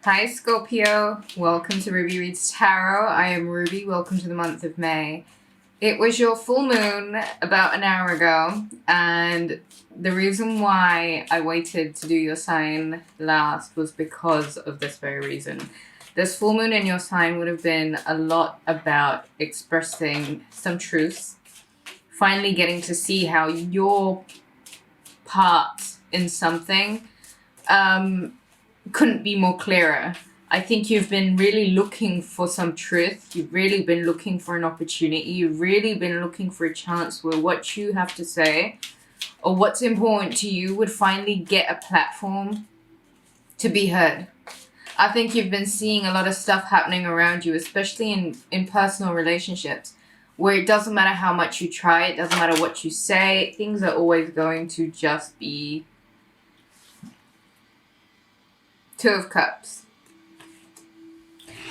Hi Scorpio, welcome to Ruby Reads Tarot. I am Ruby, welcome to the month of May. It was your full moon about an hour ago, and the reason why I waited to do your sign last was because of this very reason. This full moon in your sign would have been a lot about expressing some truths, finally getting to see how your part in something couldn't be more clearer. I think you've been really looking for some truth. You've really been looking for an opportunity. You've really been looking for a chance where what you have to say or what's important to you would finally get a platform to be heard. I think you've been seeing a lot of stuff happening around you, especially in personal relationships, where it doesn't matter how much you try, it doesn't matter what you say, things are always going to just be Two of Cups.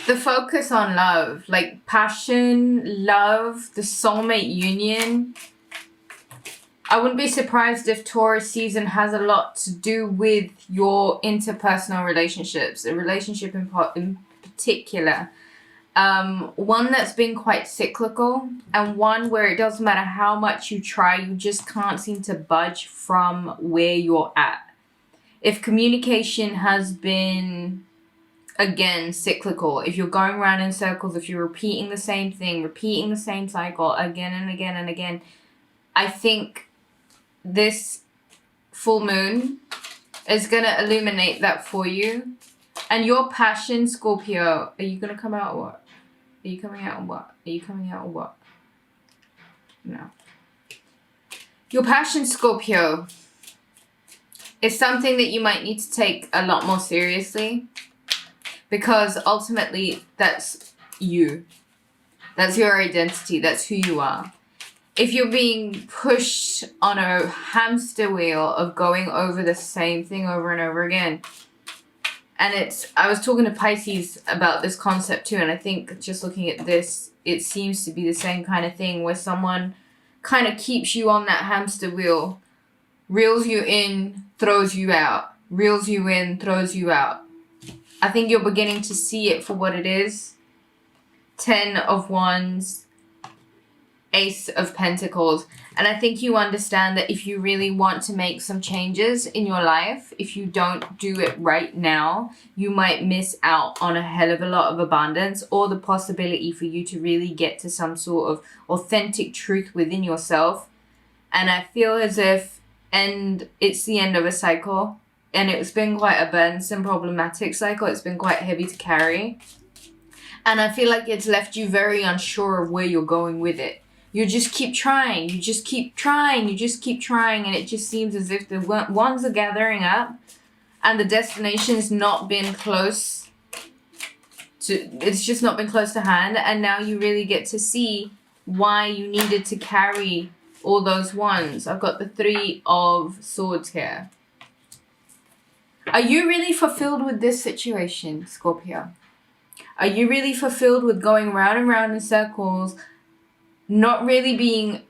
The focus on love, like passion, love, the soulmate union. I wouldn't be surprised if Taurus season has a lot to do with your interpersonal relationships, a relationship in particular. One that's been quite cyclical, and one where it doesn't matter how much you try, you just can't seem to budge from where you're at. If communication has been, again, cyclical, if you're going around in circles, if you're repeating the same thing, repeating the same cycle again and again and again, I think this full moon is going to illuminate that for you. And your passion, Scorpio, are you going to come out or what? Are you coming out or what? Are you coming out or what? No. Your passion, Scorpio, is something that you might need to take a lot more seriously, because ultimately that's you. That's your identity. That's who you are. If you're being pushed on a hamster wheel of going over the same thing over and over again, and I was talking to Pisces about this concept too, and I think just looking at this, it seems to be the same kind of thing where someone kind of keeps you on that hamster wheel, reels you in, throws you out, reels you in, throws you out. I think you're beginning to see it for what it is. 10 of Wands, Ace of Pentacles. And I think you understand that if you really want to make some changes in your life, if you don't do it right now, you might miss out on a hell of a lot of abundance, or the possibility for you to really get to some sort of authentic truth within yourself. And I feel as if it's the end of a cycle, and it's been quite a burdensome, problematic cycle. It's been quite heavy to carry, and I feel like it's left you very unsure of where you're going with it. You just keep trying, you just keep trying, you just keep trying, and it just seems as if the ones are gathering up and the destination's not been close to, it's just not been close to hand, and now you really get to see why you needed to carry all those ones. I've got the 3 of Swords here. Are you really fulfilled with this situation, Scorpio? Are you really fulfilled with going round and round in circles, not really being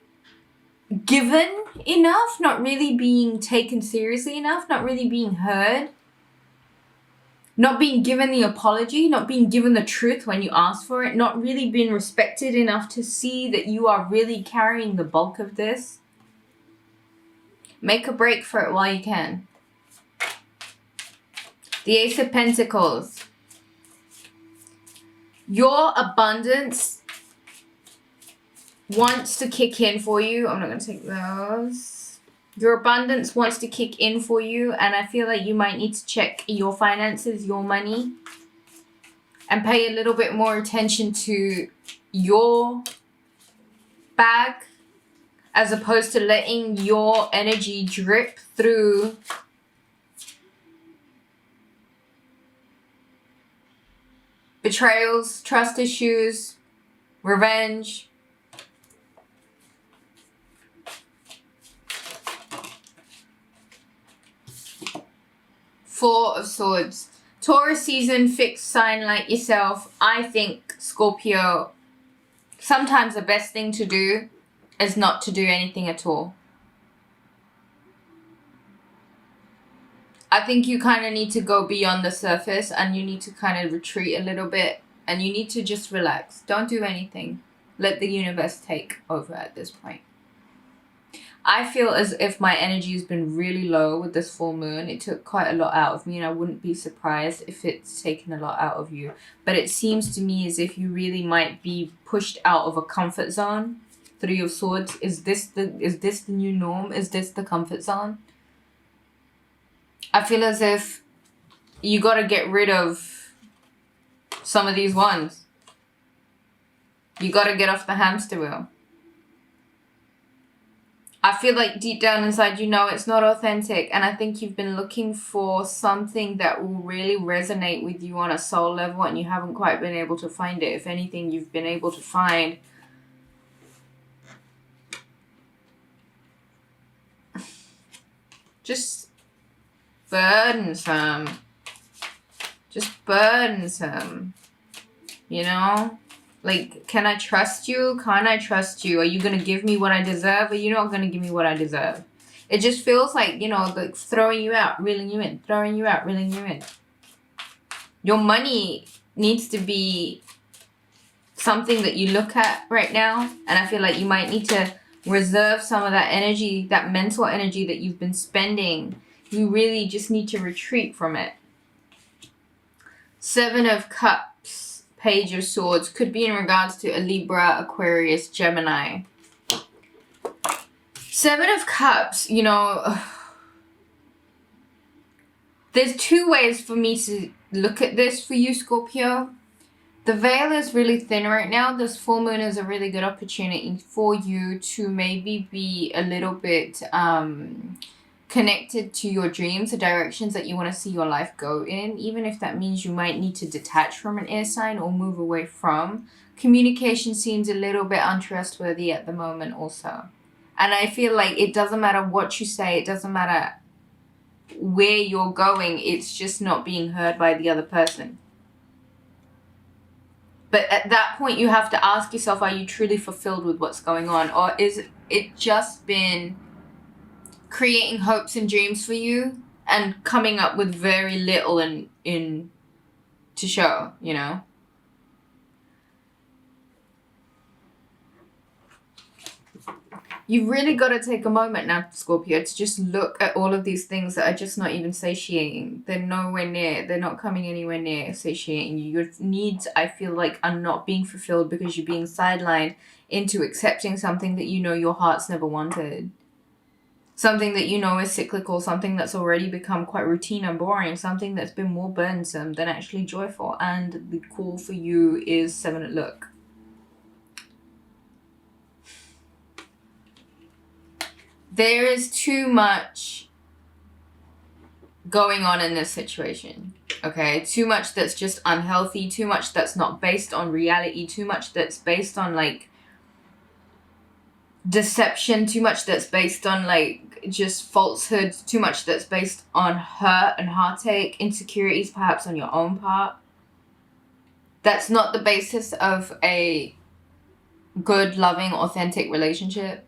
given enough, not really being taken seriously enough, not really being heard, not being given the apology, not being given the truth when you ask for it, not really being respected enough to see that you are really carrying the bulk of this? Make a break for it while you can. The Ace of Pentacles. Your abundance wants to kick in for you. I'm not going to take those. Your abundance wants to kick in for you, and I feel like you might need to check your finances, your money, and pay a little bit more attention to your bag, as opposed to letting your energy drip through betrayals, trust issues, revenge. Four of Swords. Taurus season, fixed sign like yourself. I think, Scorpio, sometimes the best thing to do is not to do anything at all. I think you kind of need to go beyond the surface, and you need to kind of retreat a little bit, and you need to just relax. Don't do anything. Let the universe take over at this point. I feel as if my energy has been really low with this full moon. It took quite a lot out of me, and I wouldn't be surprised if it's taken a lot out of you. But it seems to me as if you really might be pushed out of a comfort zone. Three of Swords. Is this the new norm? Is this the comfort zone? I feel as if you got to get rid of some of these ones. You got to get off the hamster wheel. I feel like deep down inside, you know it's not authentic. And I think you've been looking for something that will really resonate with you on a soul level, and you haven't quite been able to find it. If anything, you've been able to find just burdensome. Just burdensome. You know? Like, can I trust you? Can't I trust you? Are you going to give me what I deserve? Or are you not going to give me what I deserve? It just feels like, you know, like throwing you out, reeling you in. Throwing you out, reeling you in. Your money needs to be something that you look at right now. And I feel like you might need to reserve some of that energy, that mental energy that you've been spending. You really just need to retreat from it. Seven of Cups. Page of Swords could be in regards to a Libra, Aquarius, Gemini. Seven of Cups, you know, there's two ways for me to look at this for you, Scorpio. The veil is really thin right now. This full moon is a really good opportunity for you to maybe be a little bit connected to your dreams, the directions that you want to see your life go in, even if that means you might need to detach from an air sign or move away from. Communication seems a little bit untrustworthy at the moment also. And I feel like it doesn't matter what you say, it doesn't matter where you're going, it's just not being heard by the other person. But at that point, you have to ask yourself, are you truly fulfilled with what's going on? Or is it just been creating hopes and dreams for you and coming up with very little in to show, you know? You've really got to take a moment now, Scorpio, to just look at all of these things that are just not even satiating. They're nowhere near. They're not coming anywhere near satiating you. Your needs, I feel like, are not being fulfilled because you're being sidelined into accepting something that you know your heart's never wanted. Something that you know is cyclical, something that's already become quite routine and boring, something that's been more burdensome than actually joyful. And the call for you is Seven. Look. There is too much going on in this situation, okay? Too much that's just unhealthy, too much that's not based on reality, too much that's based on, like, deception, too much that's based on, like, just falsehood, too much that's based on hurt and heartache, insecurities perhaps on your own part. That's not the basis of a good, loving, authentic relationship.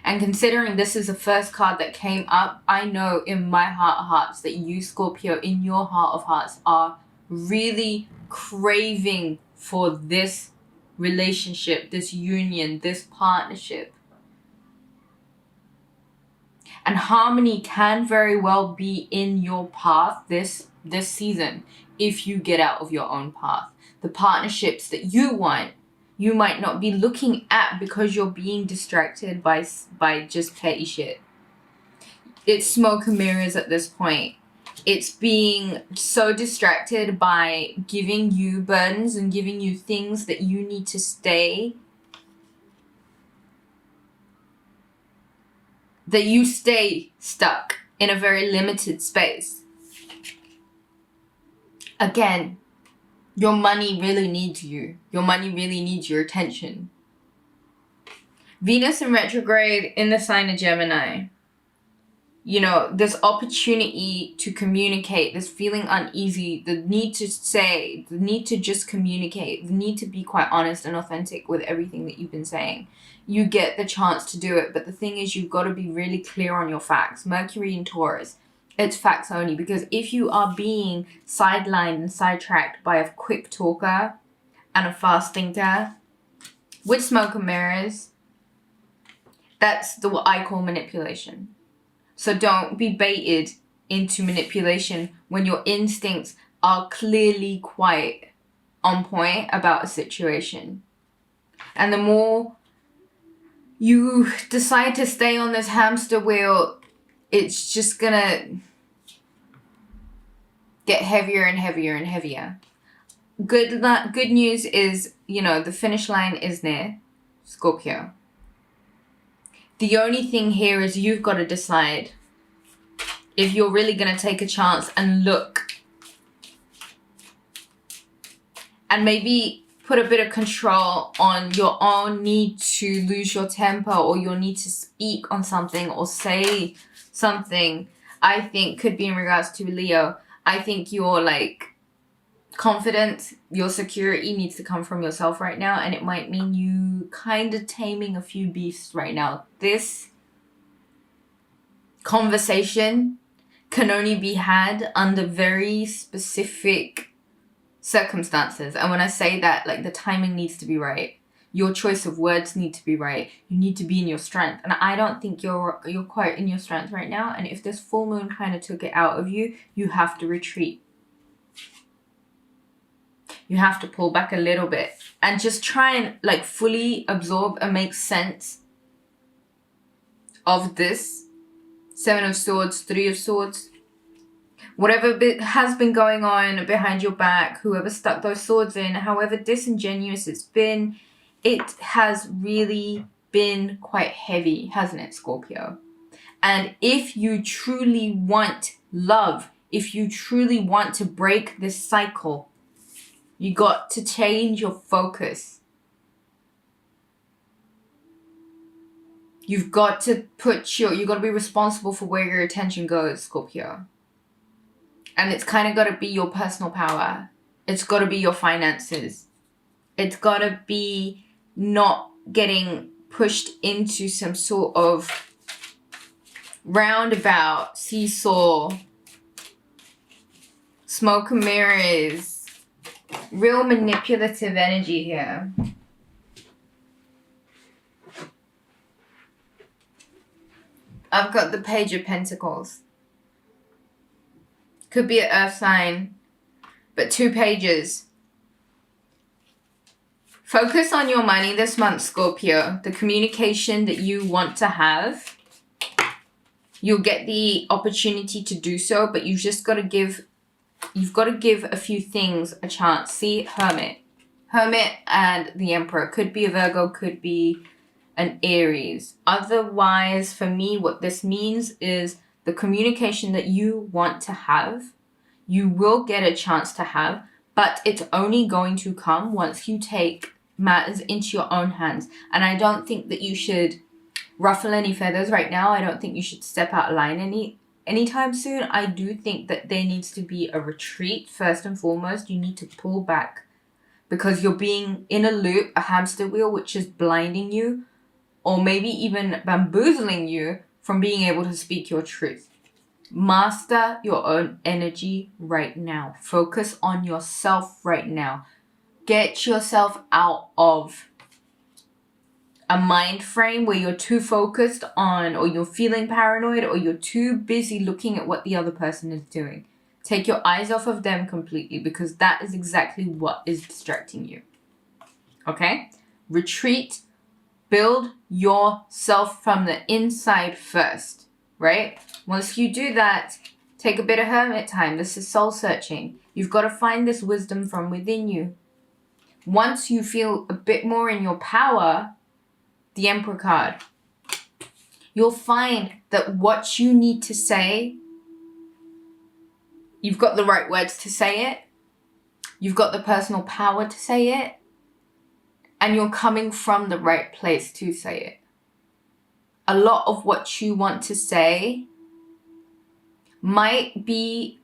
And considering this is the first card that came up, I know in my heart of hearts that you, Scorpio, in your heart of hearts, are really craving for this relationship, this union, this partnership. And harmony can very well be in your path this season if you get out of your own path. The partnerships that you want, you might not be looking at because you're being distracted by just petty shit. It's smoke and mirrors at this point. It's being so distracted by giving you burdens and giving you things that you need to stay. That you stay stuck in a very limited space. Again, your money really needs you. Your money really needs your attention. Venus in retrograde in the sign of Gemini. You know, this opportunity to communicate, this feeling uneasy, the need to say, the need to just communicate, the need to be quite honest and authentic with everything that you've been saying. You get the chance to do it, but the thing is, you've got to be really clear on your facts. Mercury in Taurus. It's facts only. Because if you are being sidelined and sidetracked by a quick talker and a fast thinker with smoke and mirrors, that's what I call manipulation. So don't be baited into manipulation when your instincts are clearly quite on point about a situation. And the more you decide to stay on this hamster wheel, it's just gonna get heavier and heavier and heavier. Good news is, you know, the finish line is near, Scorpio. The only thing here is you've got to decide if you're really going to take a chance and look and maybe put a bit of control on your own need to lose your temper or your need to speak on something or say something. I think could be in regards to Leo. I think you're like confident, your security needs to come from yourself right now, and it might mean you kind of taming a few beasts right now. This conversation can only be had under very specific circumstances. And when I say that, like, the timing needs to be right. Your choice of words need to be right. You need to be in your strength. And I don't think you're quite in your strength right now. And if this full moon kind of took it out of you, you have to retreat. You have to pull back a little bit and just try and like fully absorb and make sense of this. 7 of Swords, 3 of Swords. Whatever has been going on behind your back, whoever stuck those swords in, however disingenuous it's been, it has really been quite heavy, hasn't it, Scorpio? And if you truly want love, if you truly want to break this cycle, you got to change your focus. You've got to you got to be responsible for where your attention goes, Scorpio. And it's kind of got to be your personal power. It's got to be your finances. It's got to be not getting pushed into some sort of roundabout, seesaw, smoke and mirrors. Real manipulative energy here. I've got the Page of Pentacles. Could be an earth sign, but 2 pages. Focus on your money this month, Scorpio. The communication that you want to have. You'll get the opportunity to do so, but you've just got to give... You've got to give a few things a chance. See, Hermit. Hermit and the Emperor. Could be a Virgo, could be an Aries. Otherwise, for me, what this means is the communication that you want to have, you will get a chance to have, but it's only going to come once you take matters into your own hands. And I don't think that you should ruffle any feathers right now. I don't think you should step out of line anytime soon. I do think that there needs to be a retreat first and foremost. You need to pull back because you're being in a loop, a hamster wheel, which is blinding you or maybe even bamboozling you from being able to speak your truth. Master your own energy right now. Focus on yourself right now. Get yourself out of a mind frame where you're too focused on, or you're feeling paranoid, or you're too busy looking at what the other person is doing. Take your eyes off of them completely, because that is exactly what is distracting you. Okay? Retreat. Build yourself from the inside first, right? Once you do that, take a bit of hermit time. This is soul searching. You've got to find this wisdom from within you. Once you feel a bit more in your power, the Emperor card, you'll find that what you need to say, you've got the right words to say it, you've got the personal power to say it, and you're coming from the right place to say it. A lot of what you want to say might be,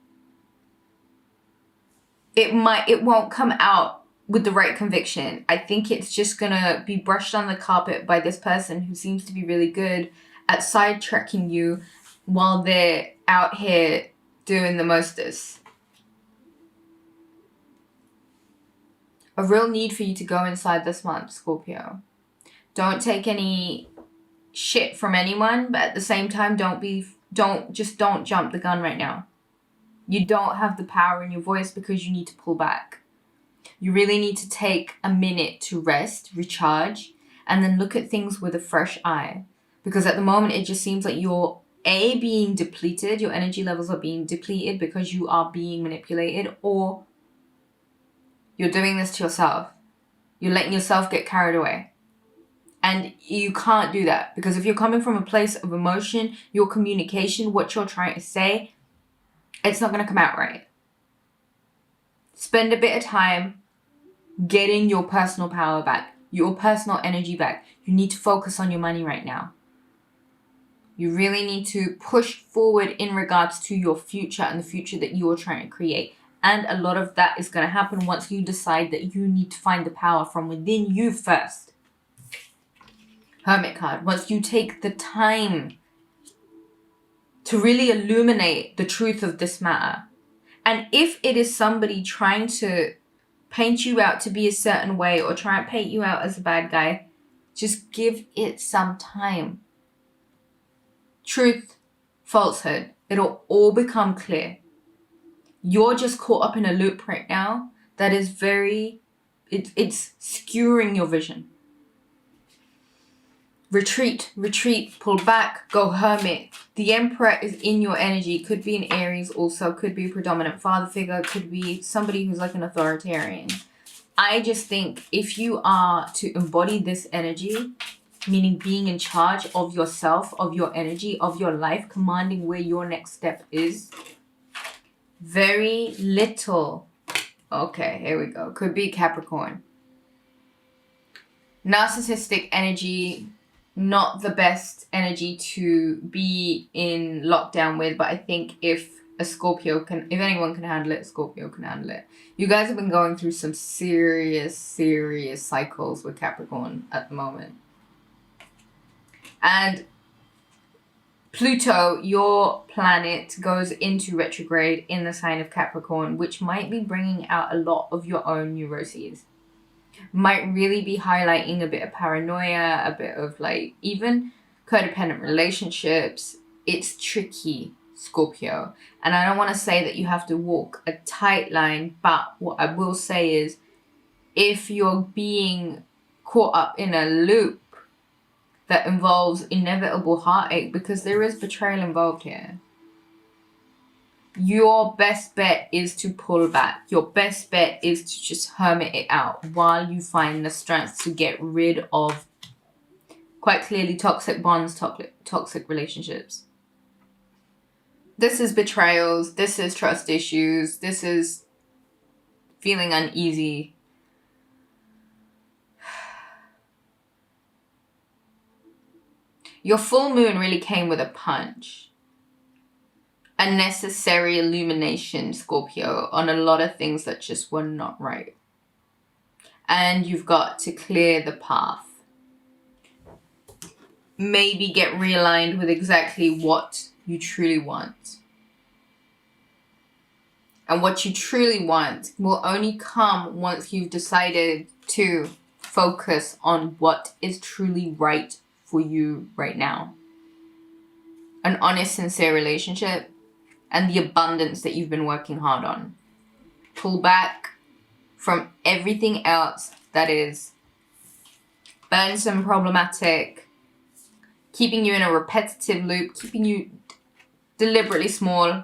it won't come out with the right conviction. I think it's just gonna be brushed on the carpet by this person who seems to be really good at sidetracking you while they're out here doing the mostest. A real need for you to go inside this month, Scorpio. Don't take any shit from anyone, but at the same time, don't jump the gun right now. You don't have the power in your voice because you need to pull back. You really need to take a minute to rest, recharge, and then look at things with a fresh eye. Because at the moment, it just seems like you're being depleted. Your energy levels are being depleted because you are being manipulated, or you're doing this to yourself. You're letting yourself get carried away. And you can't do that, because if you're coming from a place of emotion, your communication, what you're trying to say, it's not going to come out right. Spend a bit of time getting your personal power back, your personal energy back. You need to focus on your money right now. You really need to push forward in regards to your future and the future that you're trying to create. And a lot of that is going to happen once you decide that you need to find the power from within you first. Hermit card. Once you take the time to really illuminate the truth of this matter. And if it is somebody trying to paint you out to be a certain way or try and paint you out as a bad guy, just give it some time. Truth, falsehood, it'll all become clear. You're just caught up in a loop right now that is it's skewering your vision. Retreat, pull back, go hermit. The Emperor is in your energy. Could be an Aries also, could be a predominant father figure, could be somebody who's like an authoritarian. I just think if you are to embody this energy, meaning being in charge of yourself, of your energy, of your life, commanding where your next step is, very little. Okay, here we go. Could be Capricorn. Narcissistic energy, not the best energy to be in lockdown with, but I think if anyone can handle it, Scorpio can handle it. You guys have been going through some serious cycles with Capricorn at the moment. And Pluto, your planet, goes into retrograde in the sign of Capricorn, which might be bringing out a lot of your own neuroses. Might really be highlighting a bit of paranoia, a bit of like even codependent relationships. It's tricky, Scorpio. And I don't want to say that you have to walk a tight line, but what I will say is if you're being caught up in a loop that involves inevitable heartache, because there is betrayal involved here, your best bet is to pull back. Your best bet is to just hermit it out while you find the strength to get rid of, quite clearly, toxic bonds, toxic relationships. This is betrayals. This is trust issues. This is feeling uneasy. Your full moon really came with a punch. A necessary illumination, Scorpio, on a lot of things that just were not right. And you've got to clear the path. Maybe get realigned with exactly what you truly want. And what you truly want will only come once you've decided to focus on what is truly right for you right now. An honest, sincere relationship and the abundance that you've been working hard on. Pull back from everything else that is burdensome, problematic, keeping you in a repetitive loop, keeping you deliberately small.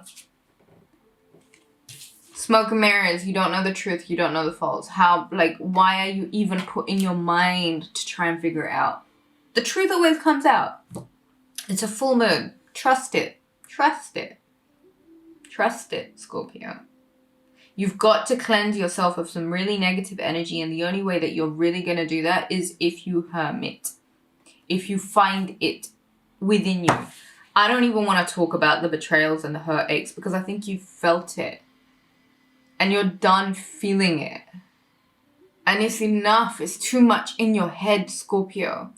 Smoke and mirrors, you don't know the truth, you don't know the false. Why are you even putting your mind to try and figure it out? The truth always comes out. It's a full moon. Trust it. Trust it. Trust it, Scorpio. You've got to cleanse yourself of some really negative energy, and the only way that you're really going to do that is if you hermit. If you find it within you. I don't even want to talk about the betrayals and the hurt aches because I think you've felt it. And you're done feeling it. And it's enough. It's too much in your head, Scorpio.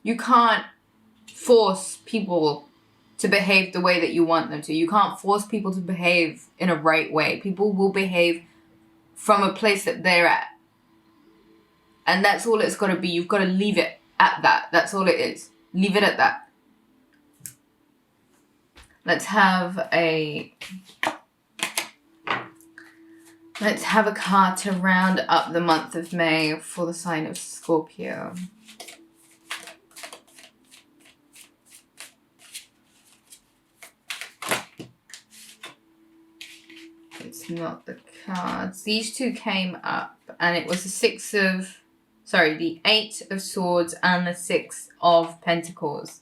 You can't force people to behave the way that you want them to. You can't force people to behave in a right way. People will behave from a place that they're at. And that's all it's got to be. You've got to leave it at that. That's all it is. Leave it at that. Let's have a card to round up the month of May for the sign of Scorpio. It's not the cards. These two came up and it was the 8 of Swords and the 6 of Pentacles.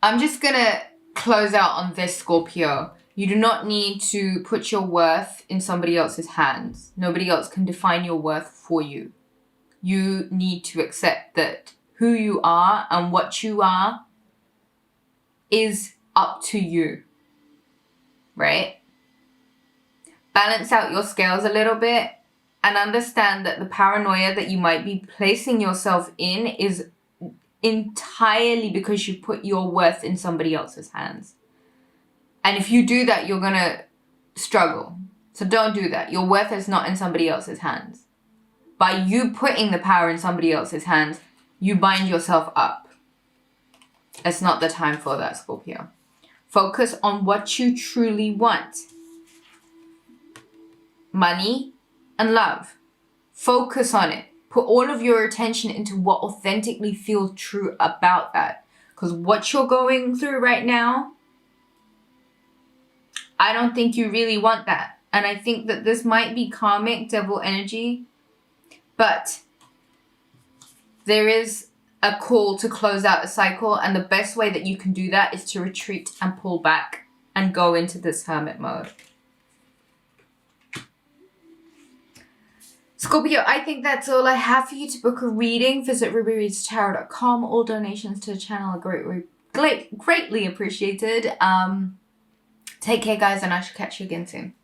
I'm just going to close out on this, Scorpio. You do not need to put your worth in somebody else's hands. Nobody else can define your worth for you. You need to accept that who you are and what you are is up to you. Right? Balance out your scales a little bit and understand that the paranoia that you might be placing yourself in is entirely because you put your worth in somebody else's hands. And if you do that, you're going to struggle. So don't do that. Your worth is not in somebody else's hands. By you putting the power in somebody else's hands, you bind yourself up. It's not the time for that, Scorpio. Focus on what you truly want. Money and love. Focus on it. Put all of your attention into what authentically feels true about that. Because what you're going through right now, I don't think you really want that. And I think that this might be karmic devil energy. But there is a call to close out a cycle. And the best way that you can do that is to retreat and pull back and go into this hermit mode. Scorpio, I think that's all I have for you. To book a reading, visit rubyreadstarot.com. All donations to the channel are greatly appreciated. Take care, guys, and I shall catch you again soon.